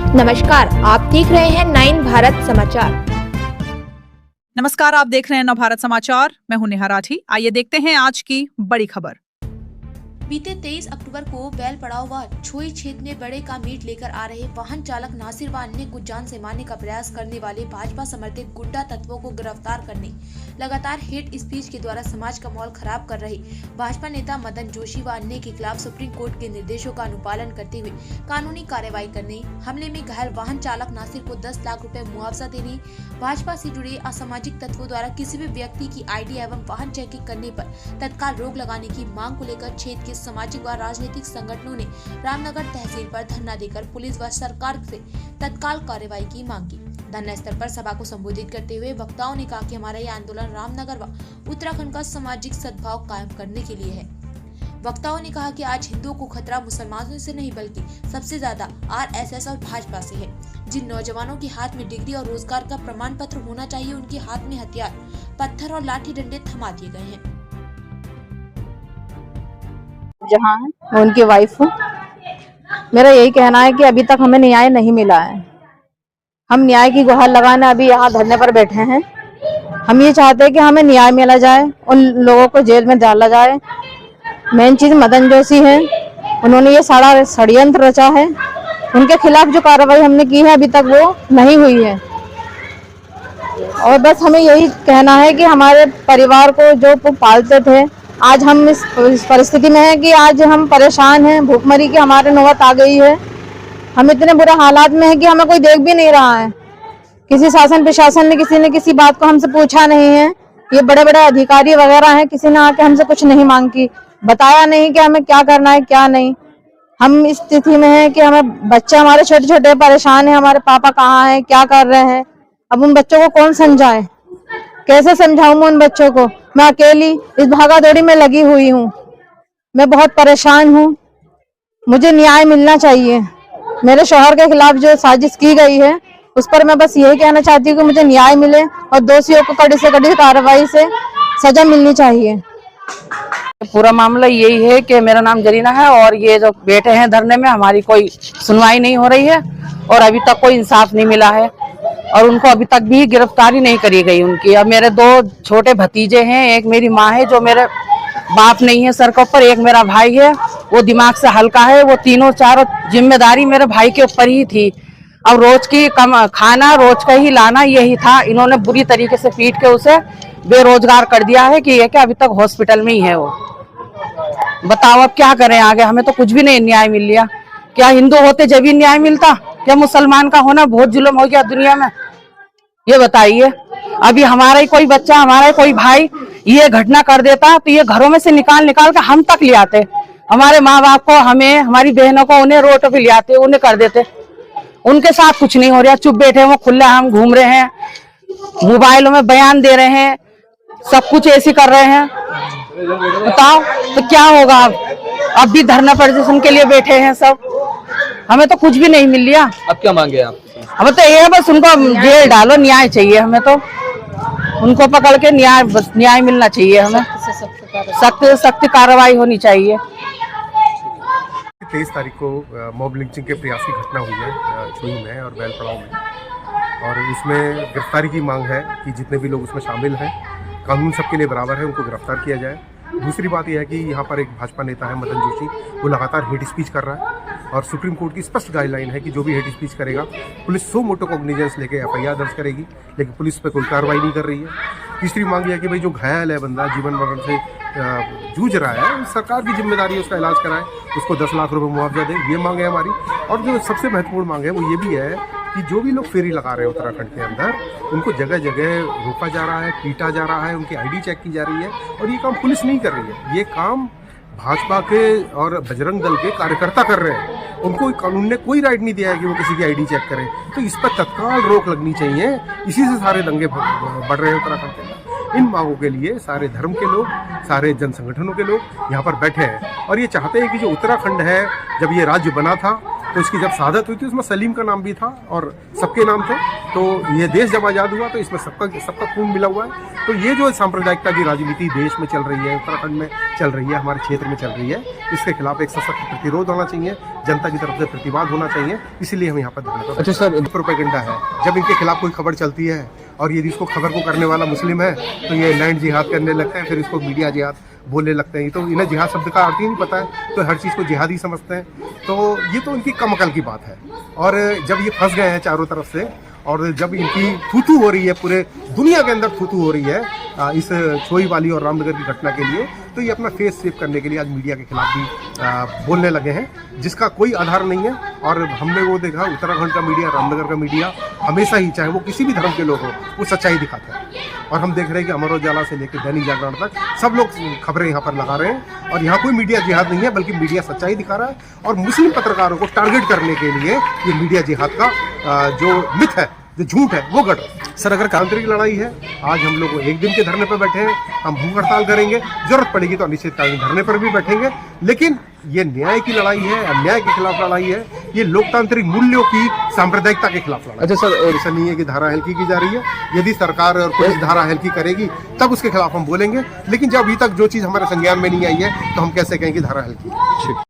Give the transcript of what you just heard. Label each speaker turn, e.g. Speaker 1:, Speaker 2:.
Speaker 1: नमस्कार, आप देख रहे हैं 9 भारत समाचार।
Speaker 2: नमस्कार, आप देख रहे हैं 9 भारत समाचार। मैं हूं नेहा राठी। आइए देखते हैं आज की बड़ी खबर।
Speaker 3: बीते 23 अक्टूबर को बैल पड़ाव व छोई क्षेत्र में बड़े का मीट लेकर आ रहे वाहन चालक नासिर व अन्य को जान से मारने का प्रयास करने वाले भाजपा समर्थित गुंडा तत्वों को गिरफ्तार करने लगातार हेट स्पीच के द्वारा समाज का माहौल खराब कर रहे भाजपा नेता मदन जोशी व अन्य के खिलाफ सुप्रीम कोर्ट के निर्देशों का अनुपालन करते हुए कानूनी कार्रवाई करने, हमले में घायल वाहन चालक नासिर को 10 लाख रुपए मुआवजा देने, भाजपा से जुड़े असामाजिक तत्वों द्वारा किसी भी व्यक्ति की आईडी एवं वाहन चेकिंग करने पर तत्काल रोक लगाने की मांग को लेकर क्षेत्र के सामाजिक व राजनीतिक संगठनों ने रामनगर तहसील पर धरना देकर पुलिस व सरकार से तत्काल कार्रवाई की मांग की। धरना स्थल पर सभा को संबोधित करते हुए वक्ताओं ने कहा कि हमारा यह आंदोलन रामनगर व उत्तराखंड का सामाजिक सद्भाव कायम करने के लिए है। वक्ताओं ने कहा कि आज हिंदुओं को खतरा मुसलमानों से नहीं बल्कि सबसे ज्यादा आरएसएस और भाजपा से है। जिन नौजवानों के हाथ में डिग्री और रोजगार का प्रमाण पत्र होना चाहिए, उनके हाथ में हथियार, पत्थर और लाठी डंडे थमा दिए गए हैं।
Speaker 4: जहाँ है मैं उनकी वाइफ हूँ। मेरा यही कहना है कि अभी तक हमें न्याय नहीं मिला है। हम न्याय की गुहार लगाने अभी यहाँ धरने पर बैठे हैं। हम ये चाहते हैं कि हमें न्याय मिला जाए, उन लोगों को जेल में डाला जाए। मेन चीज मदन जोशी है, उन्होंने ये सारा षड्यंत्र रचा है। उनके खिलाफ जो कार्रवाई हमने की है अभी तक वो नहीं हुई है। और बस हमें यही कहना है कि हमारे परिवार को जो पालते थे, आज हम इस परिस्थिति में हैं कि आज हम परेशान हैं, भूखमरी की हमारे नौबत आ गई है। हम इतने बुरे हालात में हैं कि हमें कोई देख भी नहीं रहा है। किसी शासन प्रशासन ने किसी ने किसी बात को हमसे पूछा नहीं है। ये बड़े बड़े अधिकारी वगैरह हैं, किसी ने आके हमसे कुछ नहीं मांग की, बताया नहीं कि हमें क्या करना है क्या नहीं। हम इस स्थिति में हैं कि हमें बच्चे हमारे छोटे छोटे परेशान हैं, हमारे पापा कहाँ हैं, क्या कर रहे हैं। अब उन बच्चों को कौन समझाए, कैसे समझाऊं मैं उन बच्चों को। मैं अकेली इस भागा दौड़ी में लगी हुई हूँ। मैं बहुत परेशान हूँ। मुझे न्याय मिलना चाहिए। मेरे शौहर के खिलाफ जो साजिश की गई है उस पर मैं बस यही कहना चाहती हूँ कि मुझे न्याय मिले और दोषियों को कड़ी से कड़ी कार्रवाई से सजा मिलनी चाहिए।
Speaker 5: पूरा मामला यही है कि मेरा नाम जरीना है और ये जो बैठे हैं धरने में, हमारी कोई सुनवाई नहीं हो रही है और अभी तक कोई इंसाफ नहीं मिला है और उनको अभी तक भी गिरफ्तारी नहीं करी गई उनकी। अब मेरे 2 छोटे भतीजे हैं, एक मेरी माँ है जो मेरे बाप नहीं है सर के ऊपर, एक मेरा भाई है वो दिमाग से हल्का है। वो तीनों चारों जिम्मेदारी मेरे भाई के ऊपर ही थी। अब रोज की खाना रोज का ही लाना यही था। इन्होंने बुरी तरीके से पीट के उसे बेरोजगार कर दिया है कि ये क्या अभी तक हॉस्पिटल में ही है वो। बताओ अब क्या करें आगे, हमें तो कुछ भी नहीं न्याय मिल लिया। क्या हिंदू होते जब भी न्याय मिलता? क्या मुसलमान का होना बहुत जुल्म हो गया दुनिया में? ये बताइए। अभी हमारा ही कोई बच्चा, हमारा ही कोई भाई ये घटना कर देता तो ये घरों में से निकाल के हम तक ले आते। हमारे माँ बाप को, हमें, हमारी बहनों को, उन्हें रोड पे ले आते, उन्हें कर देते। उनके साथ कुछ नहीं हो रहा, चुप बैठे वो खुला हम घूम रहे हैं, मोबाइलों में बयान दे रहे हैं, सब कुछ ऐसे कर रहे हैं। बताओ तो क्या होगा? अब भी धरना प्रदर्शन के लिए बैठे हैं सब। हमें तो कुछ भी नहीं मिल लिया।
Speaker 6: अब क्या मांगे आप?
Speaker 5: हमें तो ये बस उनको जेल डालो, न्याय चाहिए हमें। तो उनको पकड़ के न्याय मिलना चाहिए हमें। सख्त से सख्त कार्रवाई होनी चाहिए।
Speaker 7: 23 तारीख को मॉब लिंचिंग के प्रयास की घटना हुई है छोई में और बैल पड़ाव में, और उसमें गिरफ्तारी की मांग है कि जितने भी लोग उसमें शामिल हैं, कानून सबके लिए बराबर है, उनको गिरफ्तार किया जाए। दूसरी बात यह है कि यहाँ पर एक भाजपा नेता है मदन जोशी, वो लगातार हेट स्पीच कर रहा है और सुप्रीम कोर्ट की स्पष्ट गाइडलाइन है कि जो भी हेट स्पीच करेगा पुलिस 100 मोटो कॉग्निजेंस लेके एफआईआर दर्ज करेगी, लेकिन पुलिस पे कोई कार्रवाई नहीं कर रही है। तीसरी मांग यह है कि भाई जो घायल है बंदा, जीवन मरण से जूझ रहा है, सरकार की जिम्मेदारी है उसका इलाज कराए, उसको 10 लाख रुपए मुआवजा दे, ये मांग है हमारी। और जो सबसे महत्वपूर्ण मांग है वो ये भी है कि जो भी लोग फेरी लगा रहे हैं उत्तराखंड के अंदर, उनको जगह जगह रोका जा रहा है, पीटा जा रहा है, उनकी आईडी चेक की जा रही है और ये काम पुलिस नहीं कर रही है। ये काम भाजपा के और बजरंग दल के कार्यकर्ता कर रहे हैं। उनको कानून ने कोई राइट नहीं दिया है कि वो किसी की आईडी चेक करें। तो इस पर तत्काल रोक लगनी चाहिए। इसी से सारे दंगे बढ़ रहे हैं उत्तराखंड के अंदर। इन मांगों के लिए सारे धर्म के लोग, सारे जन संगठनों के लोग यहाँ पर बैठे हैं और ये चाहते हैं कि जो उत्तराखंड है, जब ये राज्य बना था तो इसकी जब शहादत हुई थी उसमें सलीम का नाम भी था और सबके नाम थे। तो ये देश जब आज़ाद हुआ तो इसमें सबका खून मिला हुआ है। तो ये जो सांप्रदायिकता की राजनीति देश में चल रही है, उत्तराखंड में चल रही है, हमारे क्षेत्र में चल रही है, इसके खिलाफ एक सशक्त प्रतिरोध होना चाहिए। जनता की तरफ से प्रतिवाद होना चाहिए, इसीलिए हम यहाँ पर धरने पर।
Speaker 6: अच्छा सर,
Speaker 7: प्रोपेगेंडा है, जब इनके खिलाफ कोई खबर चलती है और यदि इसको खबर को करने वाला मुस्लिम है तो ये लैंड जिहाद करने लगते हैं, फिर इसको मीडिया जिहाद बोलने लगते हैं। तो इन्हें जिहाद शब्द का अर्थ ही नहीं पता है, तो हर चीज़ को जिहाद ही समझते हैं। तो ये तो इनकी कम अकल की बात है। और जब ये फंस गए हैं चारों तरफ से, और जब इनकी थूथू हो रही है, पूरे दुनिया के अंदर थूथू हो रही है इस छोई वाली और रामनगर की घटना के लिए, तो ये अपना फेस सेव करने के लिए आज मीडिया के खिलाफ भी बोलने लगे हैं, जिसका कोई आधार नहीं है। और हमने वो देखा, उत्तराखंड का मीडिया, रामनगर का मीडिया हमेशा ही, चाहे वो किसी भी धर्म के लोग हो, वो सच्चाई दिखाता है। और हम देख रहे हैं कि अमर उजाला से लेकर दैनिक जागरण तक सब लोग खबरें यहाँ पर लगा रहे हैं। और यहाँ कोई मीडिया जिहाद नहीं है, बल्कि मीडिया सच्चाई दिखा रहा है। और मुस्लिम पत्रकारों को टारगेट करने के लिए ये मीडिया जिहाद का जो मिथ है, जो झूठ है, वो गढ़। सर, अगर आंतरिक लड़ाई है, आज हम लोग एक दिन के धरने पर बैठे हैं, हम भूख हड़ताल करेंगे, जरूरत पड़ेगी तो अनिश्चितकालीन धरने पर भी बैठेंगे। लेकिन ये न्याय की लड़ाई है, अन्याय के खिलाफ लड़ाई है, ये लोकतांत्रिक मूल्यों की सांप्रदायिकता के खिलाफ लड़ाई।
Speaker 6: अच्छा सर,
Speaker 7: ऐसा नहीं है कि धारा हल्की की जा रही है। यदि सरकार और पुलिस धारा हल्की करेगी तब उसके खिलाफ हम बोलेंगे, लेकिन जब अभी तक जो चीज़ हमारे संज्ञान में नहीं आई है तो हम कैसे कहें कि धारा हल्की है।